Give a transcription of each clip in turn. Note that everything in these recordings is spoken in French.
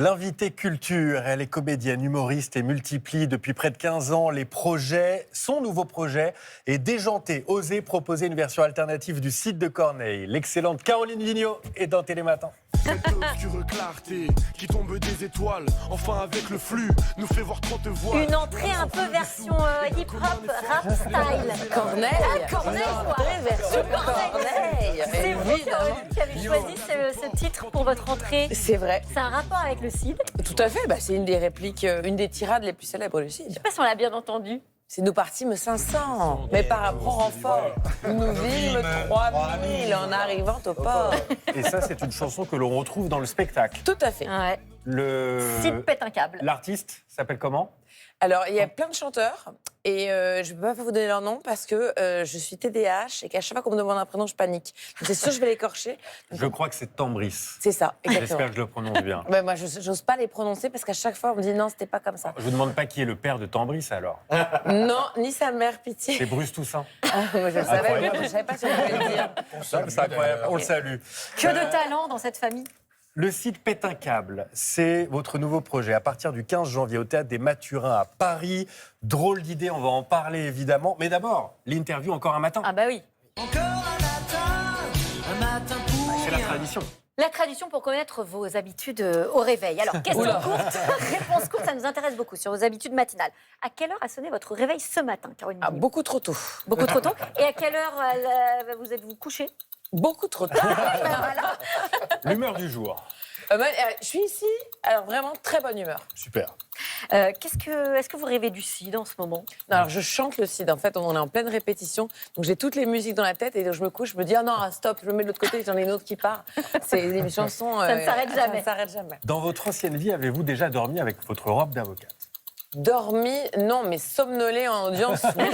L'invitée culture, elle est comédienne, humoriste et multiplie depuis près de 15 ans les projets. Son nouveau projet est déjanté, oser proposer une version alternative du site de Corneille. L'excellente Caroline Vigneault est dans Télématin. Cette obscure clarté qui tombe des étoiles, enfin avec le flux, nous fait voir 30 voix. Une entrée un peu version hip-hop, rap style. Corneille. Corneille, quoi. Version Corneille. C'est vous, Caroline, qui avez choisi ce titre pour votre entrée. C'est vrai. C'est un rapport avec le CID. Tout à fait. C'est une des répliques, une des tirades les plus célèbres du Je CID. ne sais pas si on l'a bien entendu. C'est nous partîmes 500, mais par rapport renfort. Nous vîmes 3000 en arrivant au port. Et ça, c'est une chanson que l'on retrouve dans le spectacle. Tout à fait. Ouais. CID pète un câble. L'artiste s'appelle comment ? Alors, il y a plein de chanteurs et je ne peux pas vous donner leur nom parce que je suis TDAH et qu'à chaque fois qu'on me demande un prénom, je panique. Donc, c'est sûr que je vais l'écorcher. Je crois que c'est Tambris. C'est ça, exactement. J'espère que je le prononce bien. Moi, je n'ose pas les prononcer parce qu'à chaque fois, on me dit non, c'était pas comme ça. Je ne vous demande pas qui est le père de Tambris alors. Non, ni sa mère, pitié. C'est Bruce Toussaint. Moi, je le savais, Incroyable. mais je ne savais pas si on pouvait le dire. C'est incroyable, on le salue. Que de talent dans cette famille. Le site Pète un câble, c'est votre nouveau projet. À partir du 15 janvier au Théâtre des Mathurins à Paris. Drôle d'idée, on va en parler évidemment. Mais d'abord, l'interview Encore un matin. Ah bah oui. Encore un matin pour C'est la rien. tradition. La tradition pour connaître vos habitudes au réveil. Alors, question courte, réponse courte, ça nous intéresse beaucoup sur vos habitudes matinales. À quelle heure a sonné votre réveil ce matin, Caroline Vigneault? Beaucoup trop tôt. Beaucoup trop tôt. Et à quelle heure vous êtes-vous couché? Beaucoup trop tôt. L'humeur du jour. Je suis ici, alors vraiment très bonne humeur. Super. Est-ce que vous rêvez du CID en ce moment? Non, alors je chante le CID, en fait, on est en pleine répétition, donc j'ai toutes les musiques dans la tête et donc je me couche, je me dis ah non, stop, je me mets de l'autre côté, j'en ai une autre qui part. C'est des chansons. Ça ne s'arrête jamais. Ça ne s'arrête jamais. Dans votre ancienne vie, avez-vous déjà dormi avec votre robe d'avocate? Dormi, non, mais somnolé en audience, oui.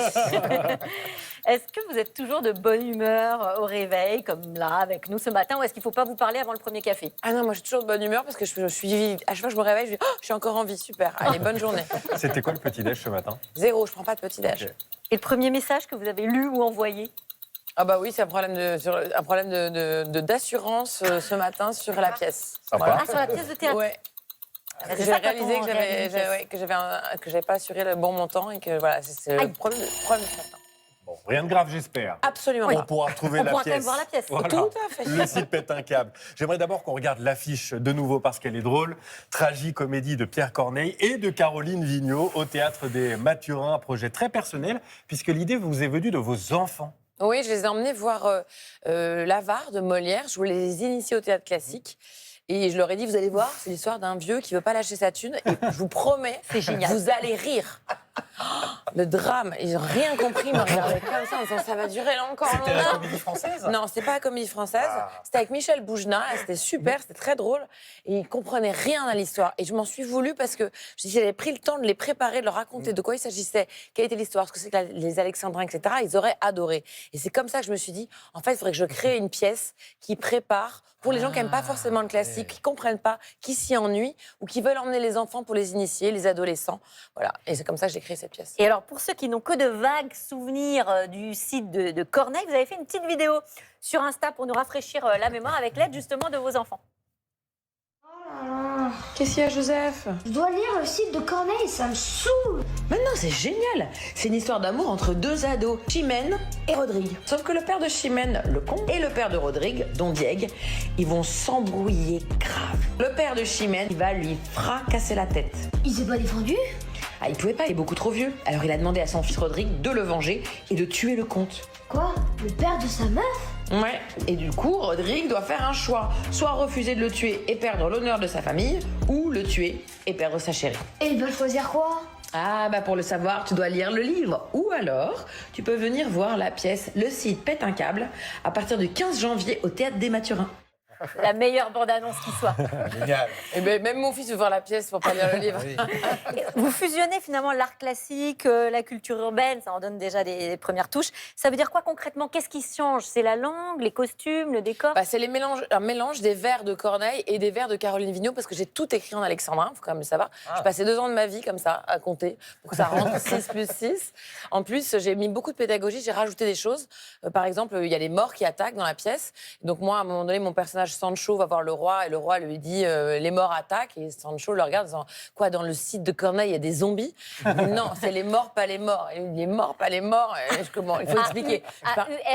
Est-ce que vous êtes toujours de bonne humeur au réveil, comme là, avec nous ce matin, ou est-ce qu'il ne faut pas vous parler avant le premier café? Ah non, moi je suis toujours de bonne humeur parce que je suis. À chaque fois que je me réveille, je dis oh, je suis encore en vie, super. Allez, bonne journée. C'était quoi le petit-déj ce matin? 0, je prends pas de petit-déj. Ok. Et le premier message que vous avez lu ou envoyé? Ah bah oui, c'est un problème d'assurance ce matin sur la pièce. Sympa. Ah, sur la pièce de théâtre. Ouais. C'est J'ai ça, quand réalisé on que réalise une pièce. j'avais pas assuré le bon montant et que voilà, c'est le Aïe. problème de ce matin. Bon, rien de grave, j'espère. Absolument On pas. pourra retrouver On la pourra pièce. quand même voir la pièce. Voilà. Tout à fait. Le site Pète un câble. J'aimerais d'abord qu'on regarde l'affiche de nouveau parce qu'elle est drôle. Tragicomédie de Pierre Corneille et de Caroline Vigneault au Théâtre des Mathurins. Un projet très personnel puisque l'idée vous est venue de vos enfants. Oui, je les ai emmenés voir l'Avare de Molière. Je voulais les initier au théâtre classique. Et je leur ai dit, vous allez voir, c'est l'histoire d'un vieux qui veut pas lâcher sa thune. Et je vous promets, C'est génial. vous allez rire. Oh, le drame, ils n'ont rien compris, ils me regardaient comme ça en disant, ça va durer encore C'était la longtemps. comédie française? Non, c'était pas la comédie française. Ah. C'était avec Michel Boujna. Et c'était super, c'était très drôle. Et ils comprenaient rien à l'histoire. Et je m'en suis voulu parce que j'avais pris le temps de les préparer, de leur raconter de quoi il s'agissait, quelle était l'histoire, ce que c'est que les Alexandrins, etc. Ils auraient adoré. Et c'est comme ça que je me suis dit, en fait, il faudrait que je crée une pièce qui prépare pour les gens qui n'aiment pas forcément le classique, qui comprennent pas, qui s'y ennuient ou qui veulent emmener les enfants pour les initier, les adolescents. Voilà. Et c'est comme ça que j'ai créé cette pièce. Et alors, pour ceux qui n'ont que de vagues souvenirs du site de Corneille, vous avez fait une petite vidéo sur Insta pour nous rafraîchir la mémoire avec l'aide justement de vos enfants. Qu'est-ce qu'il y a, Joseph? Je dois lire le site de Corneille, ça me saoule. Maintenant, c'est génial. C'est une histoire d'amour entre deux ados, Chimène et Rodrigue. Sauf que le père de Chimène, le con, et le père de Rodrigue, Don Diego, ils vont s'embrouiller grave. Le père de Chimène, il va lui fracasser la tête. Il s'est pas défendu? Ah, il pouvait pas, il est beaucoup trop vieux. Alors il a demandé à son fils Rodrigue de le venger et de tuer le comte. Quoi? Le père de sa meuf? Ouais, et du coup, Rodrigue doit faire un choix. Soit refuser de le tuer et perdre l'honneur de sa famille, ou le tuer et perdre sa chérie. Et il doit choisir quoi? Ah, bah pour le savoir, tu dois lire le livre. Ou alors, tu peux venir voir la pièce Le Cid pète un câble à partir du 15 janvier au Théâtre des Mathurins. La meilleure bande-annonce qui soit. Génial. Et ben, même mon fils veut voir la pièce pour pas lire le livre. Vous fusionnez finalement l'art classique, la culture urbaine, ça en donne déjà des premières touches. Ça veut dire quoi concrètement? Qu'est-ce qui change? C'est la langue, les costumes, le décor? C'est un mélange des vers de Corneille et des vers de Caroline Vigneault parce que j'ai tout écrit en alexandrin, il faut quand même le savoir. J'ai passé 2 ans de ma vie comme ça à compter pour que ça rentre 6 plus 6. En plus, j'ai mis beaucoup de pédagogie, j'ai rajouté des choses. Par exemple, il y a les morts qui attaquent dans la pièce. Donc moi, à un moment donné, mon personnage Sancho va voir le roi et le roi lui dit les morts attaquent et Sancho le regarde en disant quoi, dans le site de Corneille il y a des zombies? Il dit, non, c'est les morts pas les morts. Et il dit les morts pas les morts. Comment il faut expliquer.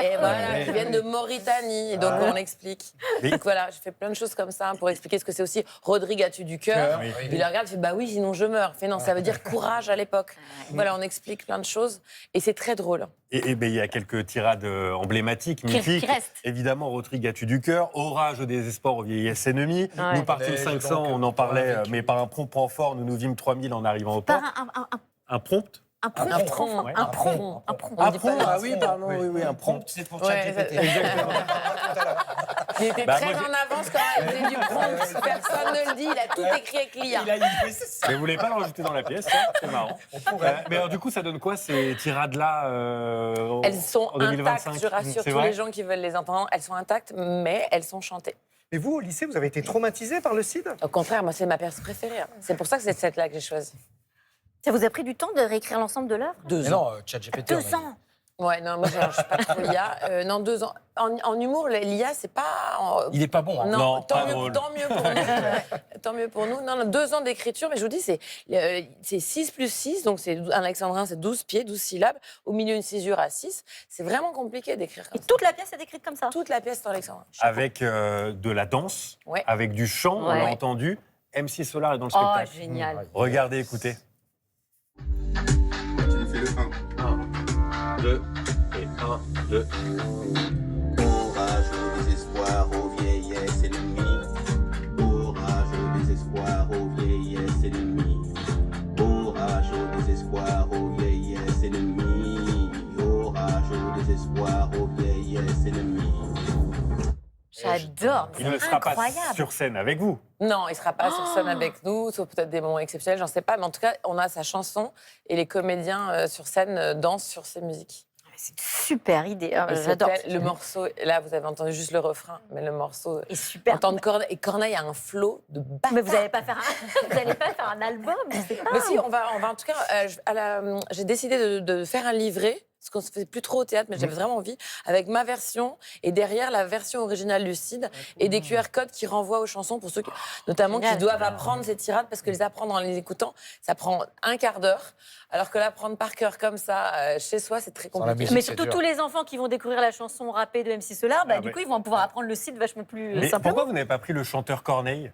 Et voilà, ils viennent de Mauritanie, et donc on explique. Donc voilà, je fais plein de choses comme ça pour expliquer ce que c'est aussi. Rodrigue, as-tu du cœur? Il le regarde, il fait bah oui, sinon je meurs. Il fait non, ça veut dire courage à l'époque. Voilà, on explique plein de choses et c'est très drôle. Et ben, il y a quelques tirades emblématiques, mythiques. Qui restent. Évidemment, Rodrigue, as-tu du cœur? Orage au désespoir aux vieillesses ennemies. Ouais. Nous partîmes 500, on en parlait, mais par un prompt point fort, nous nous vîmes 3000 en arrivant au port. Un prompt? Un prompt. Un prompt. Un prompt. Un prompt. Un prompt, ah oui, pardon, oui, un prompt. C'est pour Ouais, ChatGPT. Exactement. Il était Bah, très moi, en avance quand il faisait du prompt. Personne ne le dit, il a tout écrit avec l'IA. Mais vous voulez pas le rajouter dans la pièce, ça? C'est marrant. Mais alors, du coup, ça donne quoi ces tirades-là Elles sont en 2025? intactes, je rassure C'est tous vrai les gens qui veulent les entendre. Elles sont intactes, mais elles sont chantées. Mais vous, au lycée, vous avez été traumatisé par le CID? Au contraire, moi, c'est ma pièce préférée. C'est pour ça que c'est celle-là que j'ai choisie. Ça vous a pris du temps de réécrire l'ensemble de l'œuvre? 2 Mais ans. non, ChatGPT. 2 ans. Ouais, non, moi, je suis pas trop l'IA. Non, 2 ans. En humour, l'IA, c'est pas. Il est pas bon. Hein. Non, pas tant drôle. mieux pour nous. Tant mieux pour nous. Non, 2 ans d'écriture, mais je vous dis, c'est 6 plus 6, donc c'est un alexandrin, c'est 12 pieds, 12 syllabes. Au milieu, une césure à 6. C'est vraiment compliqué d'écrire Et comme ça. toute la pièce est écrite comme ça? Toute la pièce, c'est alexandrin. Avec de la danse, Ouais. avec du chant, on Ouais. l'a entendu. MC Solar est dans le Oh, spectacle. génial. Regardez, écoutez. Tu me fais le 1, 2 et 1, 2. Orage au désespoir, aux vieillesses ennemies. Orage au désespoir, aux vieillesses ennemies. Orage au désespoir, aux vieillesses ennemies. Orage au désespoir, aux vieillesses ennemies. J'adore. Il ne C'est sera pas incroyable. sur scène avec vous. Non, il sera pas sur scène avec nous, sauf peut-être des moments exceptionnels, j'en sais pas. Mais en tout cas, on a sa chanson et les comédiens sur scène dansent sur ses musiques. C'est une super idée. Ah, Et j'adore. le morceau, là, vous avez entendu juste le refrain, mais le morceau. Et super. Entendre Corneille, et Corneille a un flow de bâtard. Mais vous n'allez pas faire vous allez pas faire un album, je sais pas. Mais si, on va en tout cas, j'ai décidé de faire un livret, ce qu'on ne fait plus trop au théâtre, mais j'avais vraiment envie, avec ma version et derrière la version originale du CID et des QR codes qui renvoient aux chansons pour ceux qui, notamment qui Génial. doivent apprendre ces tirades parce que les apprendre en les écoutant, ça prend un quart d'heure, alors que l'apprendre par cœur comme ça, chez soi, c'est très Sans la compliqué. musique, Mais c'est surtout dur. tous les enfants qui vont découvrir la chanson rappée de MC Solar, Ah, du ouais. coup ils vont pouvoir apprendre le site vachement plus Mais simplement. pourquoi vous n'avez pas pris le chanteur Corneille?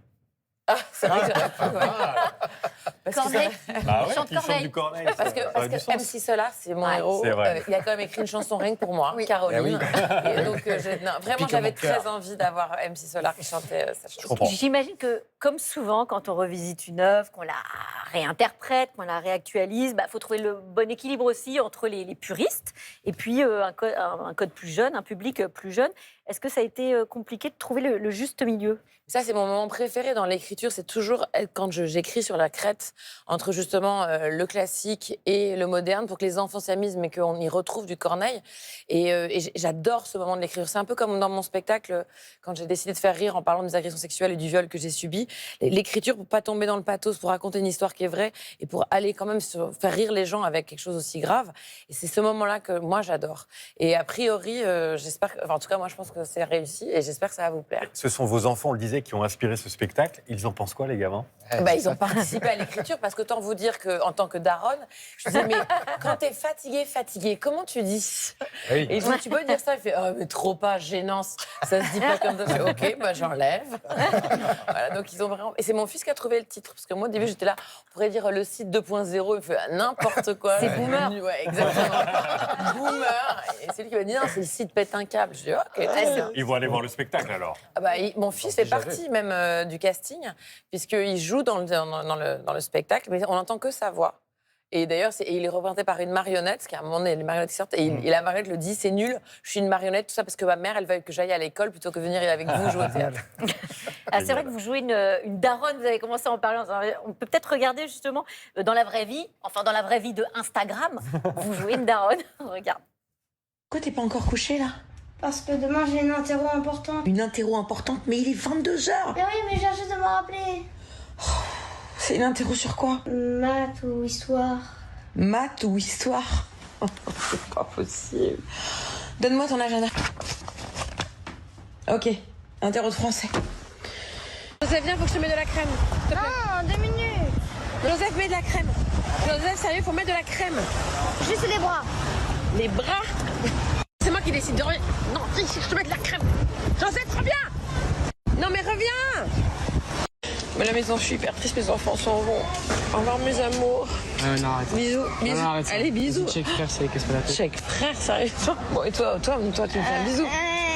Ah, c'est vrai que j'aurais pu, ouais. Parce que Corneille. Bah ouais, Chante qui chante Corneille. du Corneille. Parce que, ça aurait du sens. MC Solar, c'est mon Ouais. héros. C'est vrai. Il a quand même écrit une chanson rien que pour moi, Caroline. Et donc, vraiment, Pique j'avais mon cœur. très envie d'avoir MC Solar qui chantait sa chanson. Je comprends. J'imagine que, comme souvent, quand on revisite une œuvre, qu'on la réinterprète, qu'on la réactualise, faut trouver le bon équilibre aussi entre les puristes et puis un code plus jeune, un public plus jeune. Est-ce que ça a été compliqué de trouver le juste milieu? Ça, c'est mon moment préféré dans l'écriture. C'est toujours quand j'écris sur la crête entre justement le classique et le moderne pour que les enfants s'amusent, mais qu'on y retrouve du Corneille. Et j'adore ce moment de l'écriture. C'est un peu comme dans mon spectacle, quand j'ai décidé de faire rire en parlant des agressions sexuelles et du viol que j'ai subi. L'écriture pour pas tomber dans le pathos, pour raconter une histoire qui est vraie et pour aller quand même faire rire les gens avec quelque chose aussi grave. Et c'est ce moment-là que moi, j'adore. Et a priori, j'espère en tout cas, moi, je pense que c'est réussi et j'espère que ça va vous plaire. Ce sont vos enfants, on le disait, qui ont inspiré ce spectacle. Ils en pensent quoi, les gamins? Ils ont participé à l'écriture parce qu'autant vous dire qu'en tant que daronne, je disais, mais quand t'es fatigué, comment tu dis? Oui. Et je dis, tu peux dire ça? Il fait, oh, mais trop pas, gênance, ça se dit pas comme ça. Je fais, ok, j'enlève. Voilà, donc ils ont vraiment. Et c'est mon fils qui a trouvé le titre parce que moi, au début, j'étais là, on pourrait dire le site 2.0, il me fait n'importe quoi. C'est boomer. Ouais, exactement. Boomer. Et c'est lui qui m'a dit, non, c'est le site pète un câble. Je dis, ok, très bien. Ils vont aller voir le spectacle, alors. Ah bah, mon fils fait partie même du casting, puisqu'il joue dans le spectacle, mais on n'entend que sa voix. Et d'ailleurs, il est représenté par une marionnette, parce qu'à un moment donné, les marionnettes sortent, et la marionnette le dit, c'est nul, je suis une marionnette, tout ça, parce que ma mère, elle veut que j'aille à l'école plutôt que venir avec vous jouer au théâtre. C'est vrai que vous jouez une daronne, vous avez commencé à en parler. On peut peut-être regarder justement dans la vraie vie, enfin dans la vraie vie de Instagram, vous jouez une daronne. Regarde. Pourquoi t'es pas encore couché là? Parce que demain j'ai une interro importante. Une interro importante, mais il est 22h. Mais oui, mais j'ai juste de me rappeler. C'est une interro sur quoi? Maths ou histoire. Maths ou histoire? C'est pas possible. Donne-moi ton agenda. Ok, Interro de français. Joseph, viens, faut que je te mette de la crème. s'il te plaît. Non, 2 minutes. Joseph, mets de la crème. Joseph, sérieux, faut mettre de la crème. Juste les bras. Les bras. C'est moi qui décide de rien. Non, je te mets de la crème. Joseph, reviens. Non, mais reviens. Mais à la maison, je suis hyper triste, mes enfants s'en vont. Au revoir, mes amours. Non, arrête. Bisous, bisous. Non, arrête ça. Allez, bisous. Check frère, c'est qu'est-ce que la tête. Check frère, sérieux. Bon, et toi, tu me fais un bisou.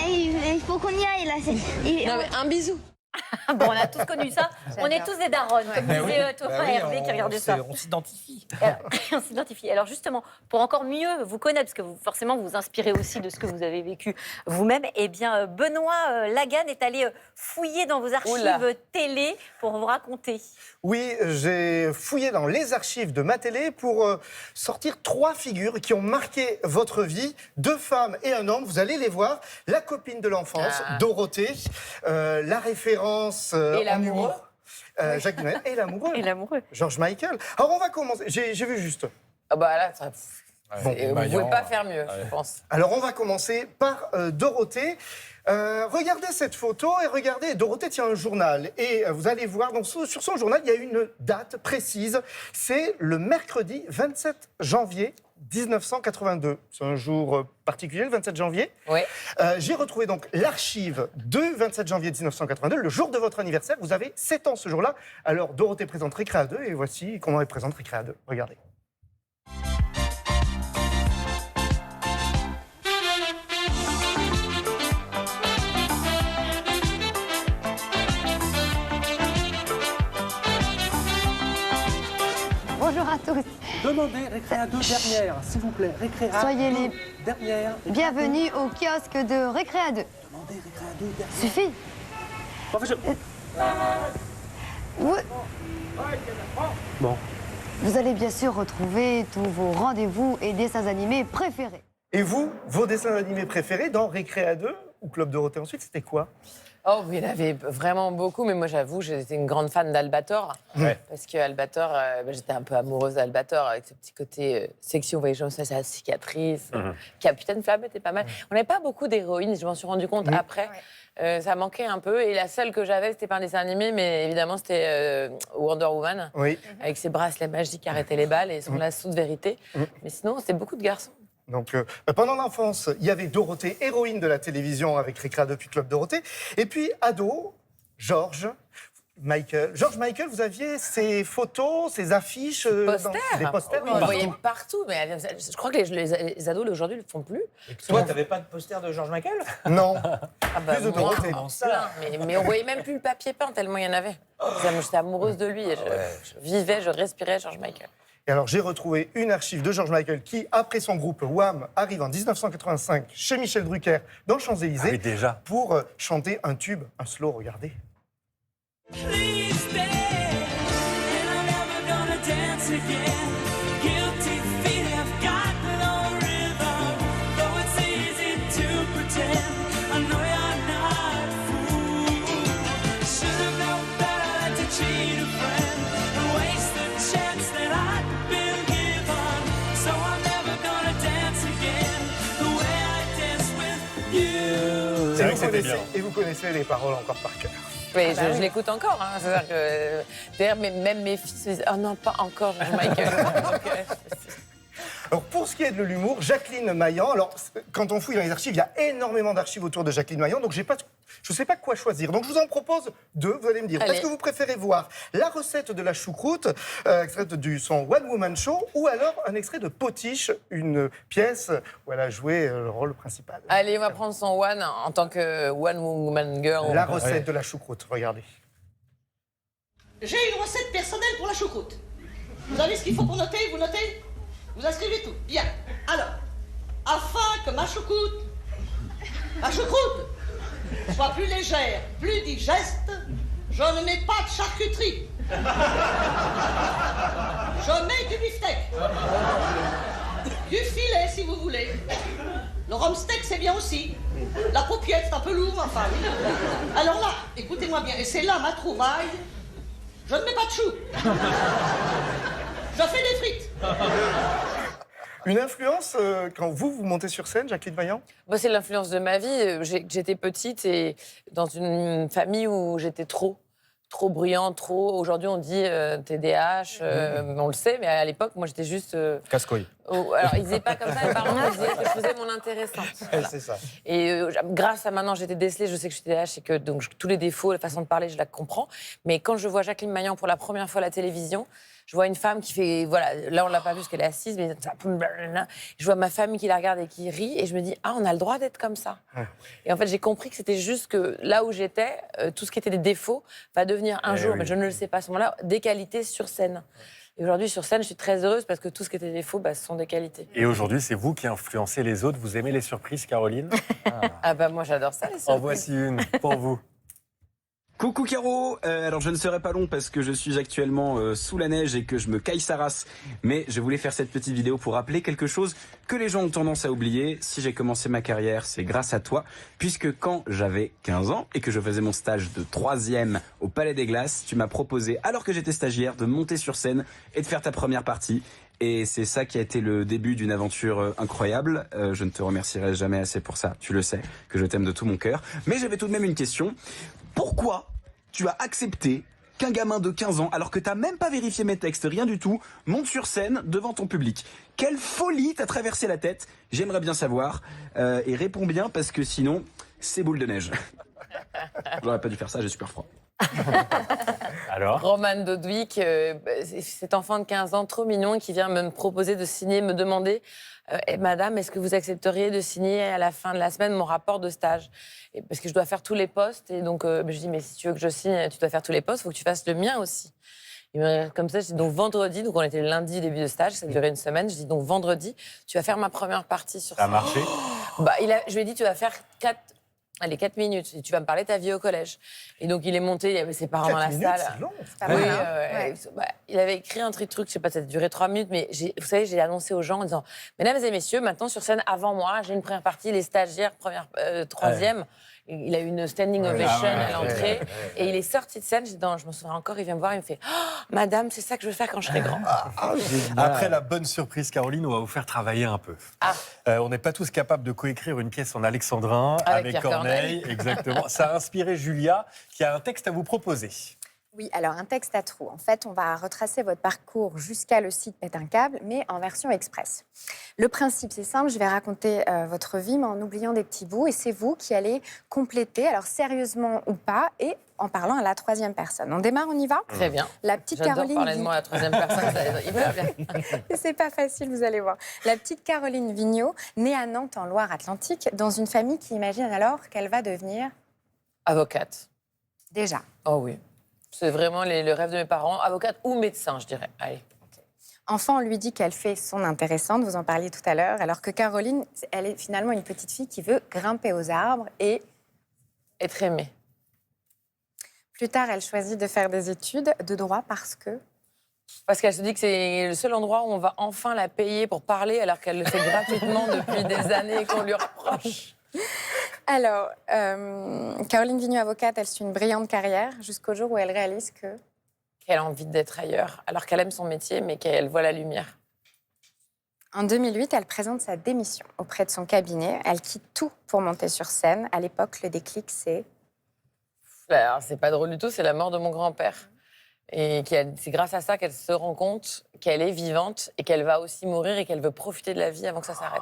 Il faut qu'on y aille là. Non, mais un bisou. Bon, on a tous connu ça. On est tous des daronnes, comme disait Thomas Hervé qui regardait ça. On s'identifie. On s'identifie. Alors justement, pour encore mieux vous connaître, parce que forcément vous vous inspirez aussi de ce que vous avez vécu vous-même, eh bien Benoît Lagan est allé fouiller dans vos archives télé pour vous raconter. Oui, j'ai fouillé dans les archives de ma télé pour sortir 3 figures qui ont marqué votre vie. 2 femmes et un homme, vous allez les voir. La copine de l'enfance, Dorothée, la référence Et en humour, Jacques Duhamel, et l'amoureux. Et l'amoureux. George Michael. Alors on va commencer, j'ai vu juste. Ah bah là, ça... Bon, vous ne pouvez pas faire mieux, je pense. Alors on va commencer par Dorothée. Regardez cette photo et regardez, Dorothée tient un journal et vous allez voir, donc, sur son journal, il y a une date précise. C'est le mercredi 27 janvier 1982. C'est un jour particulier, le 27 janvier. Oui. J'ai retrouvé donc l'archive de 27 janvier 1982, le jour de votre anniversaire. Vous avez 7 ans ce jour-là. Alors Dorothée présente Récréa 2 et voici comment elle présente Récréa 2. Regardez. Bonjour à tous. Demandez Récréa 2 dernière, s'il vous plaît. Récréa Soyez 2 les dernière. bienvenue au kiosque de Récréa 2. Demandez Récréa 2 dernière. Suffit. Enfin, Oui. Bon. Vous allez bien sûr retrouver tous vos rendez-vous et dessins animés préférés. Et vous, vos dessins animés préférés dans Récréa 2 ou Club Dorothée ensuite, c'était quoi? Oh, il y en avait vraiment beaucoup, mais moi j'avoue, j'étais une grande fan d'Albator. Ouais. Parce que Albator, j'étais un peu amoureuse d'Albator avec ce petit côté sexy, on voyait genre ça, sa cicatrice. Capitaine Flamme était pas mal. On n'avait pas beaucoup d'héroïnes, je m'en suis rendu compte après. Ça manquait un peu. Et la seule que j'avais, c'était pas un dessin animé, mais évidemment, c'était Wonder Woman. Oui. Avec ses bracelets magiques qui arrêtaient les balles et son lasso de vérité. Mais sinon, c'était beaucoup de garçons. Donc, pendant l'enfance, il y avait Dorothée, héroïne de la télévision avec Récréa depuis Club Dorothée. Et puis, ado, George Michael. George Michael, vous aviez ses photos, ses affiches, des posters. Des posters. On le voyait partout, mais je crois que les ados d'aujourd'hui ne le font plus. Et toi, t'avais pas de poster de George Michael? Non. Ah bah, Plus de moi, Dorothée. plein, mais on voyait même plus le papier peint tellement il y en avait. J'étais amoureuse de lui et je vivais, je respirais George Michael. Et alors, j'ai retrouvé une archive de George Michael qui, après son groupe Wham, arrive en 1985 chez Michel Drucker dans Champs-Élysées. Ah oui, déjà. Pour chanter un tube, un slow, regardez. C'est vrai que c'était bien. Et vous connaissez les paroles encore par cœur. Mais je l'écoute encore. Hein. C'est-à-dire que, d'ailleurs, même mes fils se disent « Oh non, pas encore George Michael ». Alors, pour ce qui est de l'humour, Jacqueline Maillan, alors, quand on fouille dans les archives, il y a énormément d'archives autour de Jacqueline Maillan, donc je ne sais pas quoi choisir. Donc, je vous en propose 2, vous allez me dire. Allez. Est-ce que vous préférez voir la recette de la choucroute, extraite de son One Woman Show, ou alors un extrait de Potiche, une pièce où elle a joué le rôle principal? Allez, on va prendre son One en tant que One Woman Girl. La recette de la choucroute, regardez. J'ai une recette personnelle pour la choucroute. Vous avez ce qu'il faut pour noter, vous notez? Vous inscrivez tout. Bien. Alors, afin que ma choucroute soit plus légère, plus digeste, je ne mets pas de charcuterie. Je mets du beefsteak. Du filet, si vous voulez. Le rumsteak, c'est bien aussi. La paupiette, c'est un peu lourd, enfin. Alors là, écoutez-moi bien, et c'est là ma trouvaille, je ne mets pas de chou. Je fais des frites. Une influence quand vous montez sur scène, Jacqueline Vaillant? Moi, c'est l'influence de ma vie. J'étais petite et dans une famille où j'étais trop bruyante, trop. Aujourd'hui, on dit TDAH, on le sait, mais à l'époque, moi, j'étais juste. Casse-couille. Alors, ils disaient pas comme ça, mes parents disaient que je faisais mon intéressante. Voilà. C'est ça. Et grâce à maintenant, j'étais décelée, je sais que je suis TDAH et que donc, tous les défauts, la façon de parler, je la comprends. Mais quand je vois Jacqueline Vaillant pour la première fois à la télévision, je vois une femme qui fait, voilà, là on l'a pas vue parce qu'elle est assise, mais ça, je vois ma famille qui la regarde et qui rit, et je me dis, ah, on a le droit d'être comme ça. Et en fait, j'ai compris que c'était juste que là où j'étais, tout ce qui était des défauts va devenir un jour, mais je ne le sais pas à ce moment-là, des qualités sur scène. Et aujourd'hui, sur scène, je suis très heureuse parce que tout ce qui était des défauts, ce sont des qualités. Et aujourd'hui, c'est vous qui influencez les autres. Vous aimez les surprises, Caroline? Ah bah moi, j'adore ça, les surprises. En voici une pour vous. Coucou Caro, alors je ne serai pas long parce que je suis actuellement sous la neige et que je me caille sa race, mais je voulais faire cette petite vidéo pour rappeler quelque chose que les gens ont tendance à oublier. Si j'ai commencé ma carrière, c'est grâce à toi, puisque quand j'avais 15 ans et que je faisais mon stage de 3e au Palais des Glaces, tu m'as proposé, alors que j'étais stagiaire, de monter sur scène et de faire ta première partie. Et c'est ça qui a été le début d'une aventure incroyable. Je ne te remercierai jamais assez pour ça, tu le sais, que je t'aime de tout mon cœur. Mais j'avais tout de même une question. Pourquoi tu as accepté qu'un gamin de 15 ans, alors que t'as même pas vérifié mes textes, rien du tout, monte sur scène devant ton public? Quelle folie t'a traversé la tête? J'aimerais bien savoir. Et réponds bien, parce que sinon, c'est boule de neige. J'aurais pas dû faire ça, j'ai super froid. Alors Roman Dodwick, cet enfant de 15 ans trop mignon qui vient me proposer de signer, me demander Madame, est-ce que vous accepteriez de signer à la fin de la semaine mon rapport de stage? Et parce que je dois faire tous les postes. Et donc, je dis, mais si tu veux que je signe, tu dois faire tous les postes, il faut que tu fasses le mien aussi. Il me regarde comme ça, je dis donc vendredi, donc on était le lundi, début de stage, ça durait une semaine. Je dis donc vendredi, tu vas faire ma première partie sur ça. Ça a marché? Je lui ai dit, tu vas faire 4 minutes, et tu vas me parler de ta vie au collège. Et donc, il est monté, il y avait ses parents dans la salle. C'est long. Il avait écrit un truc, je sais pas, ça a duré 3 minutes, mais vous savez, j'ai annoncé aux gens en disant, mesdames et messieurs, maintenant sur scène, avant moi, j'ai une première partie, les stagiaires, troisième. Il a eu une standing ovation à l'entrée. Et il est sorti de scène, je me souviens encore, il vient me voir, il me fait « Madame, c'est ça que je veux faire quand je serai grand. » Après la bonne surprise, Caroline, on va vous faire travailler un peu. On n'est pas tous capables de coécrire une pièce en alexandrin avec Pierre Corneille. Exactement. Ça a inspiré Julia, qui a un texte à vous proposer. Oui, alors un texte à trous. En fait, on va retracer votre parcours jusqu'à le site Pète un câble, mais en version express. Le principe, c'est simple, je vais raconter votre vie, mais en oubliant des petits bouts, et c'est vous qui allez compléter, alors sérieusement ou pas, et en parlant à la troisième personne. On démarre, on y va? Très bien. La petite J'adore Caroline parler de moi à la troisième personne, ça va hyper bien. C'est pas facile, vous allez voir. La petite Caroline Vigneault, née à Nantes en Loire-Atlantique, dans une famille qui imagine alors qu'elle va devenir... Avocate. Déjà. Oh oui. C'est vraiment le rêve de mes parents, avocate ou médecin, je dirais. Allez. Enfant, on lui dit qu'elle fait son intéressante, vous en parliez tout à l'heure, alors que Caroline, elle est finalement une petite fille qui veut grimper aux arbres et... être aimée. Plus tard, elle choisit de faire des études de droit parce que... Parce qu'elle se dit que c'est le seul endroit où on va enfin la payer pour parler, alors qu'elle le fait gratuitement depuis des années et qu'on lui reproche. Alors, Caroline Vigneault, avocate, elle suit une brillante carrière jusqu'au jour où elle réalise que... Qu'elle a envie d'être ailleurs, alors qu'elle aime son métier, mais qu'elle voit la lumière. En 2008, elle présente sa démission auprès de son cabinet. Elle quitte tout pour monter sur scène. À l'époque, le déclic, c'est... Alors, c'est pas drôle du tout, c'est la mort de mon grand-père. Et c'est grâce à ça qu'elle se rend compte qu'elle est vivante et qu'elle va aussi mourir et qu'elle veut profiter de la vie avant que ça s'arrête.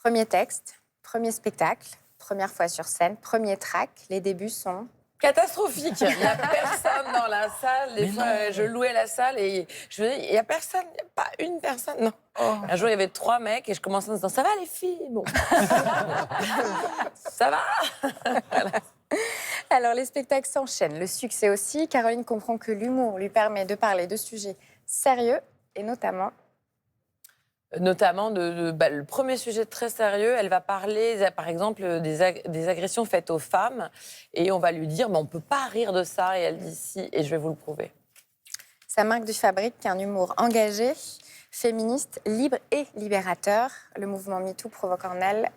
Premier texte, premier spectacle, première fois sur scène, premier track. Les débuts sont... catastrophique. Il n'y a personne dans la salle. Des fois, je louais la salle et je me dis, il n'y a personne, il n'y a pas une personne. Non. Un jour, il y avait 3 mecs et je commençais en disant, ça va les filles? Bon. Ça va. Voilà. Alors, les spectacles s'enchaînent. Le succès aussi. Caroline comprend que l'humour lui permet de parler de sujets sérieux et notamment... le premier sujet très sérieux, elle va parler, par exemple, des agressions faites aux femmes. Et on va lui dire, mais on ne peut pas rire de ça. Et elle dit si, et je vais vous le prouver. Sa marque de fabrique, un humour engagé, féministe, libre et libérateur. Le mouvement MeToo provoque en elle...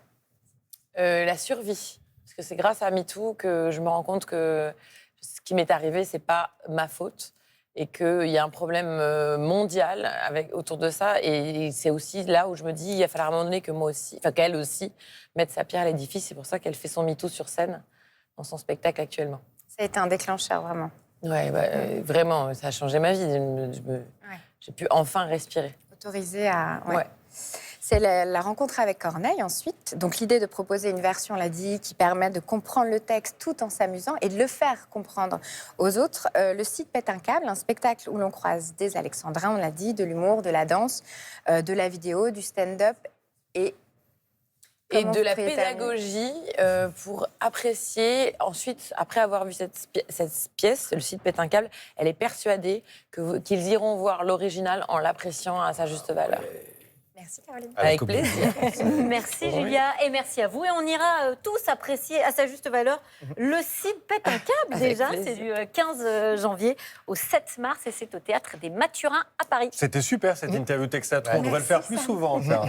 la survie. Parce que c'est grâce à MeToo que je me rends compte que ce qui m'est arrivé, ce n'est pas ma faute. et qu'il y a un problème mondial autour de ça. Et c'est aussi là où je me dis, il va falloir à un moment donné que moi aussi, enfin qu'elle aussi, mette sa pierre à l'édifice. C'est pour ça qu'elle fait son MeToo sur scène dans son spectacle actuellement. Ça a été un déclencheur, vraiment. Ouais, vraiment, ça a changé ma vie. J'ai pu enfin respirer. Autorisé à... Ouais. C'est la rencontre avec Corneille ensuite. Donc l'idée de proposer une version, on l'a dit, qui permet de comprendre le texte tout en s'amusant et de le faire comprendre aux autres. Le site Pète un câble, un spectacle où l'on croise des alexandrins, on l'a dit, de l'humour, de la danse, de la vidéo, du stand-up et de la pédagogie pour apprécier. Ensuite, après avoir vu cette pièce, le site Pète un câble, elle est persuadée qu'ils iront voir l'original en l'appréciant à sa juste valeur. Merci Caroline. Avec plaisir. Merci Julia et merci à vous. Et on ira tous apprécier à sa juste valeur le site Pète un câble déjà. C'est du 15 janvier au 7 mars et c'est au Théâtre des Mathurins à Paris. C'était super cette interview Textatron. On devrait le faire plus souvent. Ça.